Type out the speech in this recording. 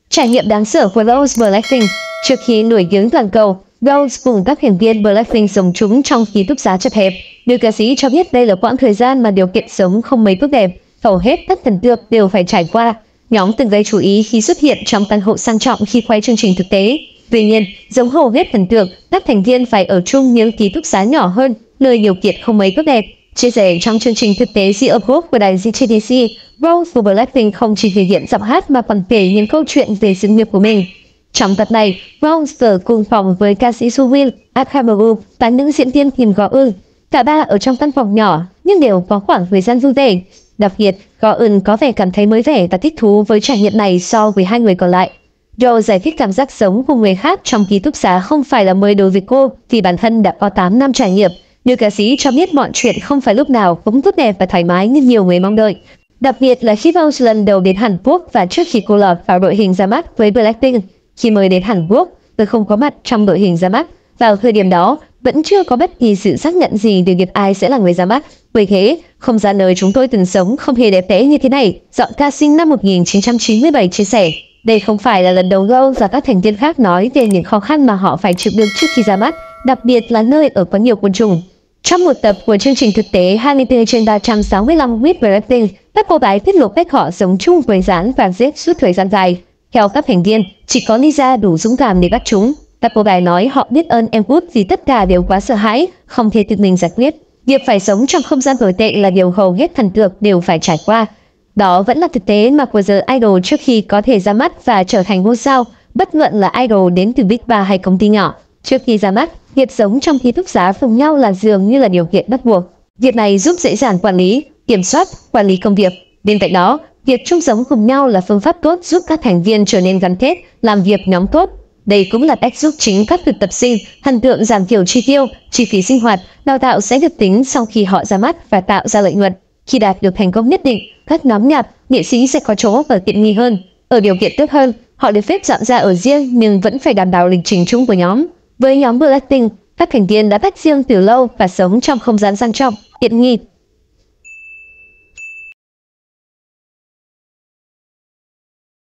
Trải nghiệm đáng sợ của Rose Blackpink. Trước khi nổi tiếng toàn cầu, Rose cùng các thành viên Blackpink sống chung trong ký túc xá chật hẹp. Nữ ca sĩ cho biết đây là quãng thời gian mà điều kiện sống không mấy tốt đẹp, hầu hết các thần tượng đều phải trải qua. Nhóm từng gây chú ý khi xuất hiện trong căn hộ sang trọng khi quay chương trình thực tế. Tuy nhiên, giống hầu hết thần tượng, các thành viên phải ở chung những ký túc xá nhỏ hơn, nơi điều kiện không mấy tốt đẹp. Chia sẻ trong chương trình thực tế The Upload của đài GTDC, Rose của Blackpink không chỉ thể hiện giọng hát mà còn kể những câu chuyện về sự nghiệp của mình. Trong tập này, Rose ở cùng phòng với ca sĩ Suwin, Akamaru và nữ diễn viên Kim Go Eun. Cả ba ở trong căn phòng nhỏ nhưng đều có khoảng thời gian vui vẻ. Đặc biệt, Go Eun có vẻ cảm thấy mới mẻ và thích thú với trải nghiệm này so với hai người còn lại. Rose giải thích cảm giác sống cùng người khác trong ký túc xá không phải là mới đối với cô, vì bản thân đã có 8 năm trải nghiệm. Nữ ca sĩ cho biết mọi chuyện không phải lúc nào cũng tốt đẹp và thoải mái như nhiều người mong đợi. Đặc biệt là khi Rose lần đầu đến Hàn Quốc và trước khi cô lọt vào đội hình ra mắt với Blackpink. Khi mới đến Hàn Quốc, tôi không có mặt trong đội hình ra mắt. Vào thời điểm đó, vẫn chưa có bất kỳ sự xác nhận gì về việc ai sẽ là người ra mắt. Vì thế, không gian nơi chúng tôi từng sống không hề đẹp đẽ như thế này, giọng ca sinh năm 1997 chia sẻ. Đây không phải là lần đầu Rose và các thành viên khác nói về những khó khăn mà họ phải chịu đựng trước khi ra mắt, đặc biệt là nơi ở có nhiều côn trùng. Trong một tập của chương trình thực tế 24/365 with Blackpink, các cô gái tiết lộ cách họ sống chung với rắn và rết suốt thời gian dài. Theo các thành viên, chỉ có Lisa đủ dũng cảm để bắt chúng. Các cô gái nói họ biết ơn em út vì tất cả đều quá sợ hãi, không thể tự mình giải quyết. Việc phải sống trong không gian tồi tệ là điều hầu hết thần tượng đều phải trải qua. Đó vẫn là thực tế mà của The Idol trước khi có thể ra mắt và trở thành ngôi sao, bất luận là idol đến từ Big Bang hay công ty nhỏ. Trước khi ra mắt, việc sống trong ký túc xá cùng nhau là dường như là điều kiện bắt buộc. Việc này giúp dễ dàng quản lý, kiểm soát, quản lý công việc. Bên cạnh đó, việc chung sống cùng nhau là phương pháp tốt giúp các thành viên trở nên gắn kết, làm việc nhóm tốt. Đây cũng là cách giúp chính các thực tập sinh, thần tượng giảm thiểu chi tiêu, chi phí sinh hoạt, đào tạo sẽ được tính sau khi họ ra mắt và tạo ra lợi nhuận. Khi đạt được thành công nhất định, các nhóm nhạc, nghệ sĩ sẽ có chỗ ở tiện nghi hơn. Ở điều kiện tốt hơn, họ được phép dọn ra ở riêng nhưng vẫn phải đảm bảo lịch trình chung của nhóm. Với nhóm Blackpink, các thành viên đã tách riêng từ lâu và sống trong không gian sang trọng, tiện nghi.